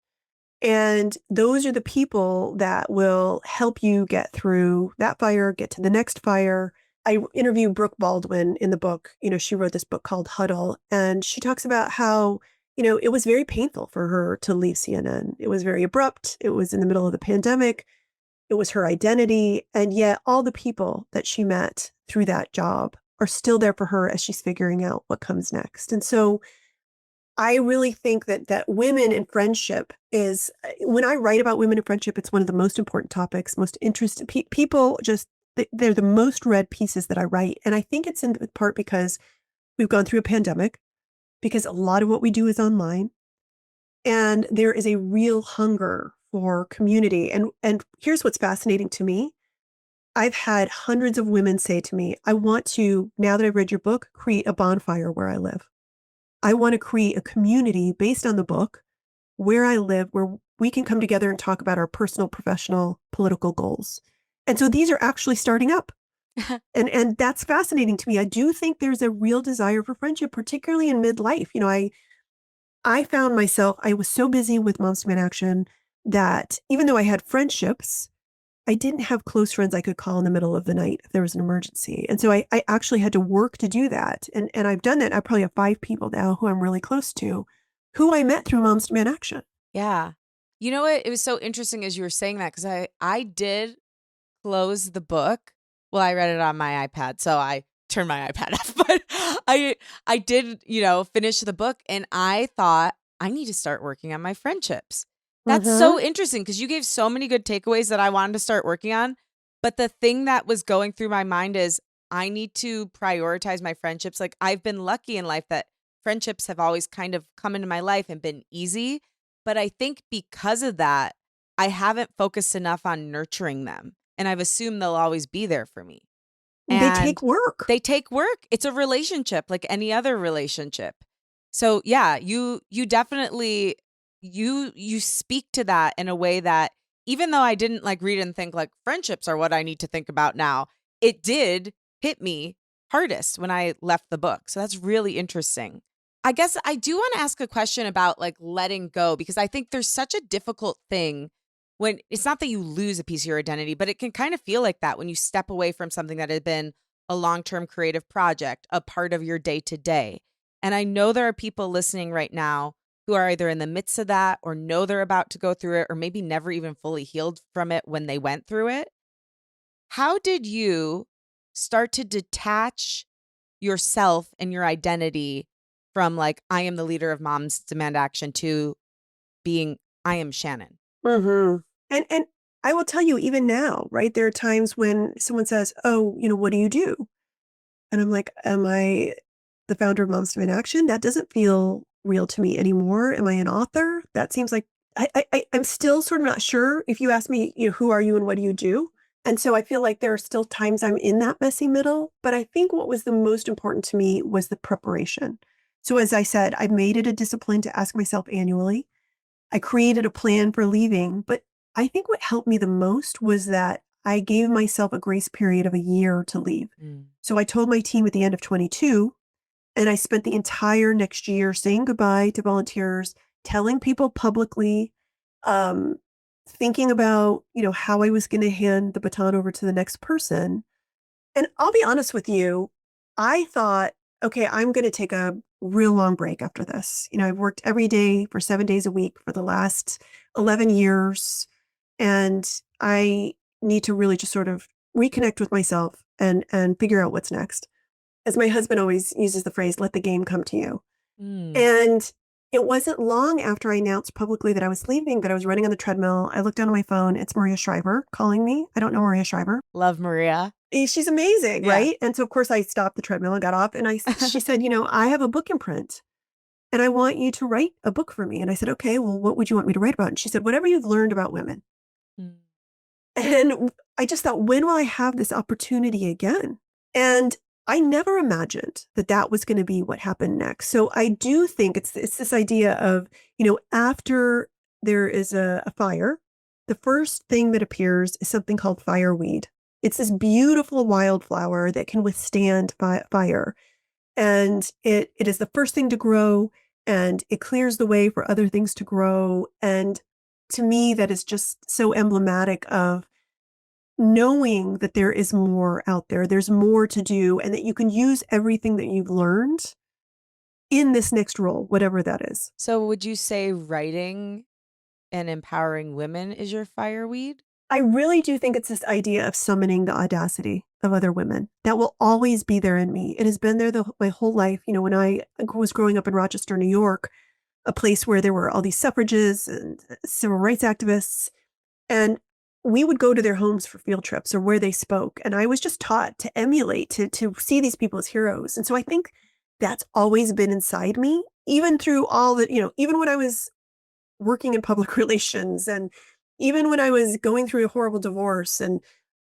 S2: And those are the people that will help you get through that fire, get to the next fire. I interview Brooke Baldwin in the book. She wrote this book called Huddle, and she talks about how, it was very painful for her to leave CNN. It was very abrupt. It was in the middle of the pandemic. It was her identity. And yet all the people that she met through that job are still there for her as she's figuring out what comes next. And so I really think that women in friendship is, when I write about women in friendship, it's one of the most important topics, most interesting. People just, they're the most read pieces that I write. And I think it's in part because we've gone through a pandemic, because a lot of what we do is online. And there is a real hunger for community. And here's what's fascinating to me. I've had hundreds of women say to me, I want to, now that I've read your book, create a bonfire where I live. I want to create a community based on the book where I live, where we can come together and talk about our personal, professional, political goals. And so these are actually starting up. And that's fascinating to me. I do think there's a real desire for friendship, particularly in midlife. I found myself, I was so busy with Moms Demand Action that even though I had friendships, I didn't have close friends I could call in the middle of the night if there was an emergency. And so I actually had to work to do that. And I've done that. I probably have 5 people now who I'm really close to, who I met through Moms Demand Action.
S1: Yeah. You know what? It was so interesting as you were saying that because I did close the book. Well, I read it on my iPad, so I turned my iPad off. But I did, finish the book, and I thought I need to start working on my friendships. That's
S2: Mm-hmm.
S1: so interesting because you gave so many good takeaways that I wanted to start working on. But the thing that was going through my mind is I need to prioritize my friendships. Like I've been lucky in life that friendships have always kind of come into my life and been easy. But I think because of that, I haven't focused enough on nurturing them. And I've assumed they'll always be there for me.
S2: They
S1: And
S2: take work.
S1: they take work. It's a relationship like any other relationship. So yeah, you definitely you speak to that in a way that even though I didn't like read and think like friendships are what I need to think about now, it did hit me hardest when I left the book. So that's really interesting. I guess I do want to ask a question about like letting go because I think there's such a difficult thing when it's not that you lose a piece of your identity, but it can kind of feel like that when you step away from something that had been a long-term creative project, a part of your day to day. And I know there are people listening right now who are either in the midst of that or know they're about to go through it or maybe never even fully healed from it when they went through it. How did you start to detach yourself and your identity from like, I am the leader of Moms Demand Action to being, I am Shannon?
S2: Mm-hmm. And I will tell you, even now, right? There are times when someone says, "Oh, what do you do?" And I'm like, "Am I the founder of Moms Demand Action? That doesn't feel real to me anymore. Am I an author? That seems like I'm still sort of not sure. If you ask me, who are you and what do you do? And so I feel like there are still times I'm in that messy middle. But I think what was the most important to me was the preparation. So as I said, I made it a discipline to ask myself annually. I created a plan for leaving, but I think what helped me the most was that I gave myself a grace period of a year to leave.
S1: Mm.
S2: So I told my team at the end of 22, and I spent the entire next year saying goodbye to volunteers, telling people publicly, um, thinking about, how I was going to hand the baton over to the next person. And I'll be honest with you, I thought, okay, I'm going to take a real long break after this. I've worked every day for 7 days a week for the last 11 years, and I need to really just sort of reconnect with myself and figure out what's next. As my husband always uses the phrase, let the game come to you.
S1: Mm.
S2: And it wasn't long after I announced publicly that I was leaving that I was running on the treadmill. I looked down on my phone. It's Maria Shriver calling me. I don't know Maria Shriver.
S1: Love Maria.
S2: She's amazing,
S1: Yeah.
S2: right? And so, of course, I stopped the treadmill and got off. And she said, I have a book in print and I want you to write a book for me. And I said, okay, well, what would you want me to write about? And she said, whatever you've learned about women.
S1: Mm.
S2: And I just thought, when will I have this opportunity again? And I never imagined that that was going to be what happened next. So I do think it's this idea of, after there is a fire, the first thing that appears is something called fireweed. It's this beautiful wildflower that can withstand fire. And it is the first thing to grow, and it clears the way for other things to grow. And to me, that is just so emblematic of knowing that there is more out there, there's more to do, and that you can use everything that you've learned in this next role, whatever that is.
S1: So would you say writing and empowering women is your fireweed?
S2: I really do think it's this idea of summoning the audacity of other women that will always be there in me. It has been there my whole life. When I was growing up in Rochester, New York, a place where there were all these suffragists and civil rights activists, and we would go to their homes for field trips or where they spoke. And I was just taught to emulate, to see these people as heroes. And so I think that's always been inside me, even through all the, even when I was working in public relations, and even when I was going through a horrible divorce and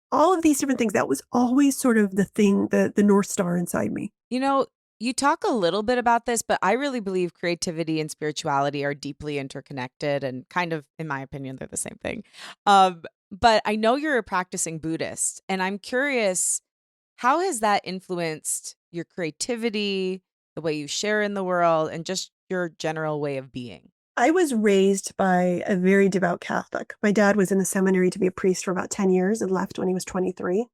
S2: all of these different things, that was always sort of the thing, the North Star inside me.
S1: You know, you talk a little bit about this, but I really believe creativity and spirituality are deeply interconnected and kind of, in my opinion, they're the same thing. But I know you're a practicing Buddhist, and I'm curious, how has that influenced your creativity, the way you share in the world, and just your general way of being?
S2: I was raised by a very devout Catholic. My dad was in the seminary to be a priest for about 10 years and left when he was 23.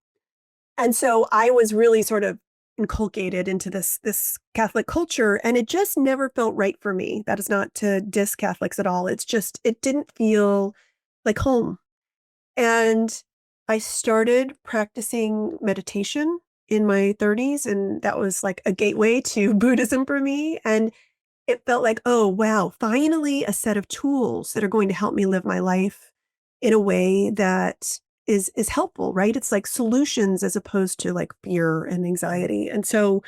S2: And so I was really sort of inculcated into this Catholic culture, and it just never felt right for me. That is not to diss Catholics at all. It's just, it didn't feel like home. And I started practicing meditation in my 30s, and that was like a gateway to Buddhism for me. And it felt like, oh, wow, finally a set of tools that are going to help me live my life in a way that is helpful, right? It's like solutions as opposed to like fear and anxiety. And so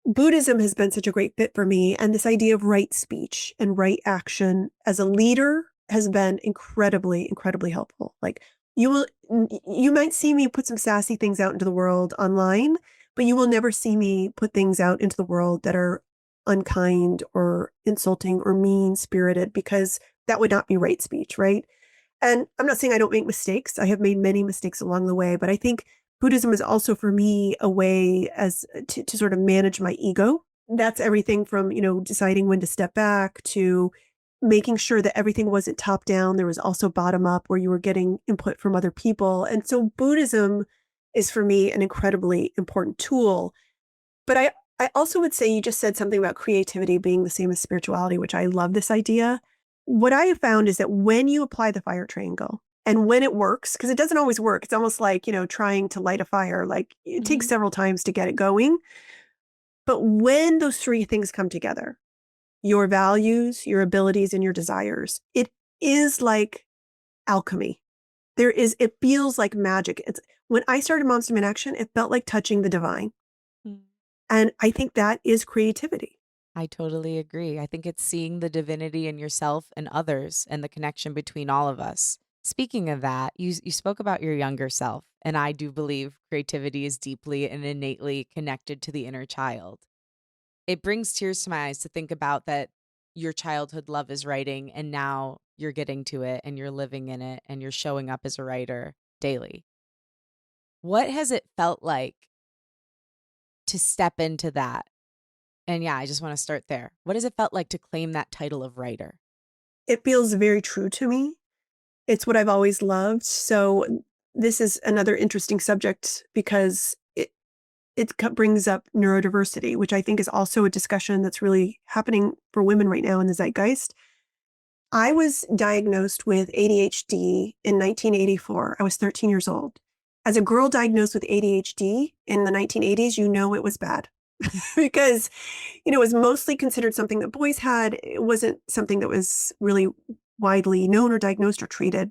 S2: Buddhism has been such a great fit for me. And this idea of right speech and right action as a leader has been incredibly, incredibly helpful. Like you might see me put some sassy things out into the world online, but you will never see me put things out into the world that are unkind or insulting or mean spirited, because that would not be right speech, right? And I'm not saying I don't make mistakes. I have made many mistakes along the way, but I think Buddhism is also for me a way as to sort of manage my ego. That's everything from, deciding when to step back to making sure that everything wasn't top down. There was also bottom up where you were getting input from other people. And so Buddhism is for me an incredibly important tool. But I also would say you just said something about creativity being the same as spirituality, which I love this idea. What I have found is that when you apply the fire triangle and when it works, because it doesn't always work, it's almost like, trying to light a fire, like it takes several times to get it going. But when those three things come together, your values, your abilities, and your desires, it is like alchemy. It feels like magic. When I started Moms Demand Action, it felt like touching the divine.
S1: Mm.
S2: And I think that is creativity.
S1: I totally agree. I think it's seeing the divinity in yourself and others and the connection between all of us. Speaking of that, you spoke about your younger self, and I do believe creativity is deeply and innately connected to the inner child. It brings tears to my eyes to think about that your childhood love is writing, and now you're getting to it and you're living in it and you're showing up as a writer daily. What has it felt like to step into that? And yeah, I just want to start there. What has it felt like to claim that title of writer?
S2: It feels very true to me. It's what I've always loved. So this is another interesting subject because it brings up neurodiversity, which I think is also a discussion that's really happening for women right now in the zeitgeist. I was diagnosed with ADHD in 1984. I was 13 years old. As a girl diagnosed with ADHD in the 1980s, it was bad because, it was mostly considered something that boys had. It wasn't something that was really widely known or diagnosed or treated.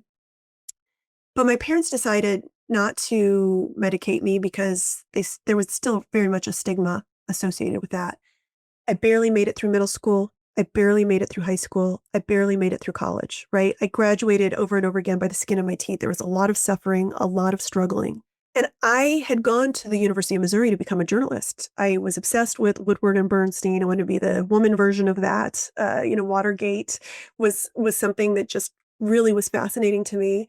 S2: But my parents decided not to medicate me because there was still very much a stigma associated with that. I barely made it through middle school. I barely made it through high school. I barely made it through college, right? I graduated over and over again by the skin of my teeth. There was a lot of suffering, a lot of struggling. And I had gone to the University of Missouri to become a journalist. I was obsessed with Woodward and Bernstein. I wanted to be the woman version of that. Watergate was something that just really was fascinating to me.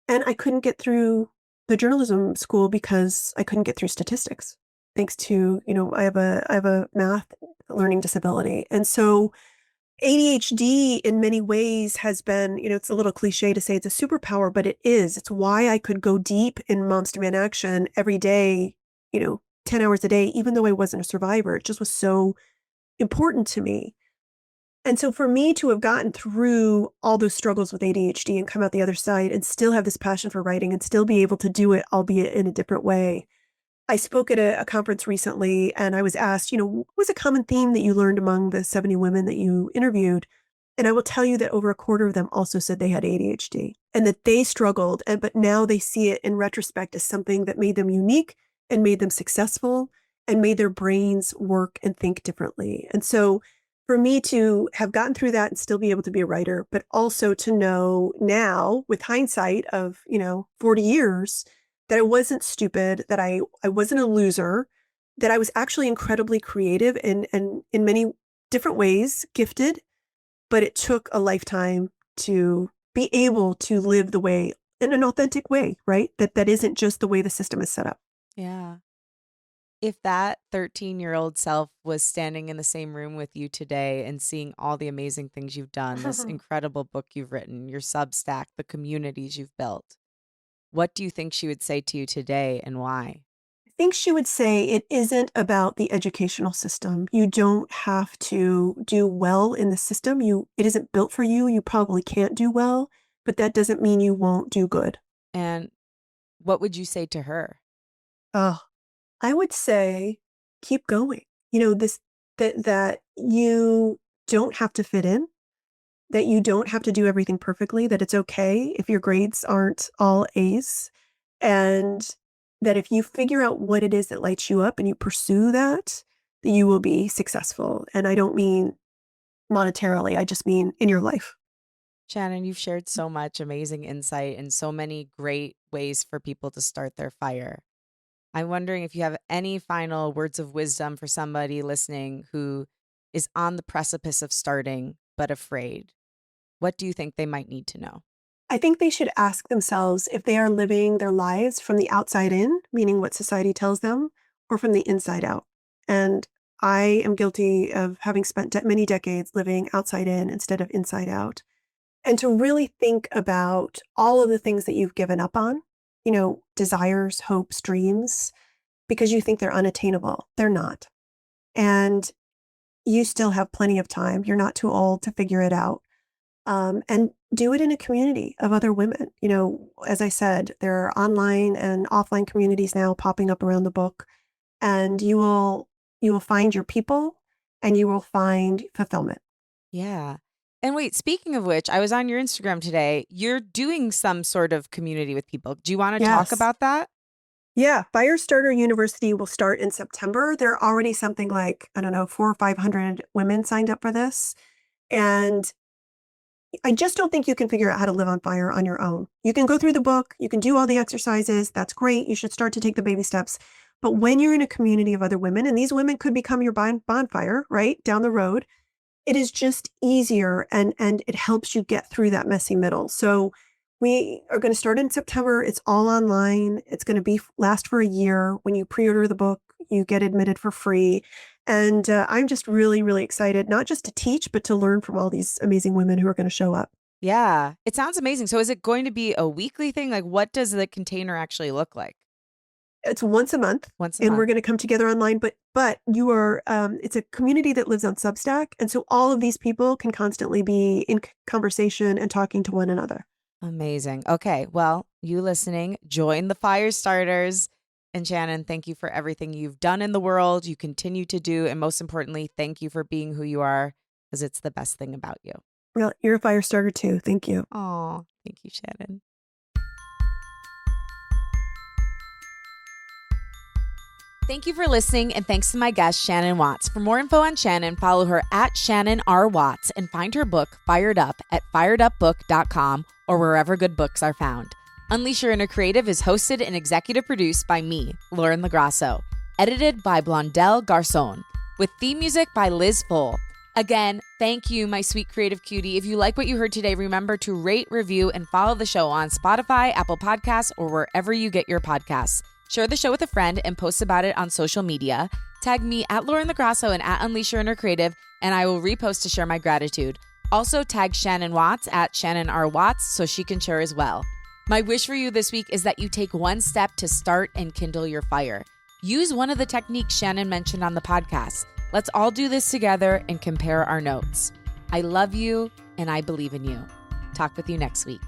S2: And I couldn't get through the journalism school because I couldn't get through statistics. Thanks to, I have a math learning disability. And so ADHD in many ways has been, it's a little cliche to say it's a superpower, but it is. It's why I could go deep in Moms Demand Action every day, 10 hours a day, even though I wasn't a survivor. It just was so important to me. And so for me to have gotten through all those struggles with ADHD and come out the other side and still have this passion for writing and still be able to do it, albeit in a different way. I spoke at a conference recently and I was asked, what was a common theme that you learned among the 70 women that you interviewed? And I will tell you that over a quarter of them also said they had ADHD and that they struggled. But now they see it in retrospect as something that made them unique and made them successful and made their brains work and think differently. And so for me to have gotten through that and still be able to be a writer, but also to know now with hindsight of, 40 years, that I wasn't stupid, that I wasn't a loser, that I was actually incredibly creative and in many different ways gifted, but it took a lifetime to be able to live the way in an authentic way, right? That isn't just the way the system is set up.
S1: Yeah. If that 13-year-old self was standing in the same room with you today and seeing all the amazing things you've done, this incredible book you've written, your Substack, the communities you've built, what do you think she would say to you today and why?
S2: I think she would say it isn't about the educational system. You don't have to do well in the system. It isn't built for you. You probably can't do well, but that doesn't mean you won't do good.
S1: And what would you say to her?
S2: Oh, I would say keep going. That you don't have to fit in, that you don't have to do everything perfectly, that it's okay if your grades aren't all A's, and that if you figure out what it is that lights you up and you pursue that you will be successful. And I don't mean monetarily, I just mean in your life.
S1: Shannon, you've shared so much amazing insight and so many great ways for people to start their fire. I'm wondering if you have any final words of wisdom for somebody listening who is on the precipice of starting but afraid. What do you think they might need to know?
S2: I think they should ask themselves if they are living their lives from the outside in, meaning what society tells them, or from the inside out. And I am guilty of having spent many decades living outside in instead of inside out. And to really think about all of the things that you've given up on, desires, hopes, dreams, because you think they're unattainable. They're not. And you still have plenty of time. You're not too old to figure it out. And do it in a community of other women. As I said, there are online and offline communities now popping up around the book, and you will find your people and you will find fulfillment.
S1: Yeah. And wait, speaking of which, I was on your Instagram today. You're doing some sort of community with people. Do you want to talk
S2: Yes.
S1: about that?
S2: Yeah, Firestarter University will start in September. There are already something like, I don't know, 400 or 500 women signed up for this. And I just don't think you can figure out how to live on fire on your own. You can go through the book, you can do all the exercises. That's great. You should start to take the baby steps. But when you're in a community of other women, and these women could become your bonfire, right, down the road, it is just easier and it helps you get through that messy middle. So we are going to start in September. It's all online. It's going to last for a year. When you pre-order the book, you get admitted for free. And I'm just really, really excited, not just to teach, but to learn from all these amazing women who are going to show up.
S1: Yeah, it sounds amazing. So is it going to be a weekly thing? Like, what does the container actually look like?
S2: It's once a month.
S1: Once a
S2: and
S1: month.
S2: We're going to come together online, but you are, it's a community that lives on Substack. And so all of these people can constantly be in conversation and talking to one another.
S1: Amazing. Okay. Well, you listening, join the fire starters. And Shannon, thank you for everything you've done in the world, you continue to do. And most importantly, thank you for being who you are, because it's the best thing about you.
S2: Well, you're a fire starter too. Thank you.
S1: Oh, thank you, Shannon. Thank you for listening, and thanks to my guest, Shannon Watts. For more info on Shannon, follow her at Shannon R. Watts and find her book, Fired Up, at firedupbook.com or wherever good books are found. Unleash Your Inner Creative is hosted and executive produced by me, Lauren LaGrasso. Edited by Blondell Garcon. With theme music by Liz Full. Again, thank you, my sweet creative cutie. If you like what you heard today, remember to rate, review, and follow the show on Spotify, Apple Podcasts, or wherever you get your podcasts. Share the show with a friend and post about it on social media. Tag me at Lauren LaGrasso and at Unleash Your Inner Creative, and I will repost to share my gratitude. Also tag Shannon Watts at Shannon R. Watts so she can share as well. My wish for you this week is that you take one step to start and kindle your fire. Use one of the techniques Shannon mentioned on the podcast. Let's all do this together and compare our notes. I love you and I believe in you. Talk with you next week.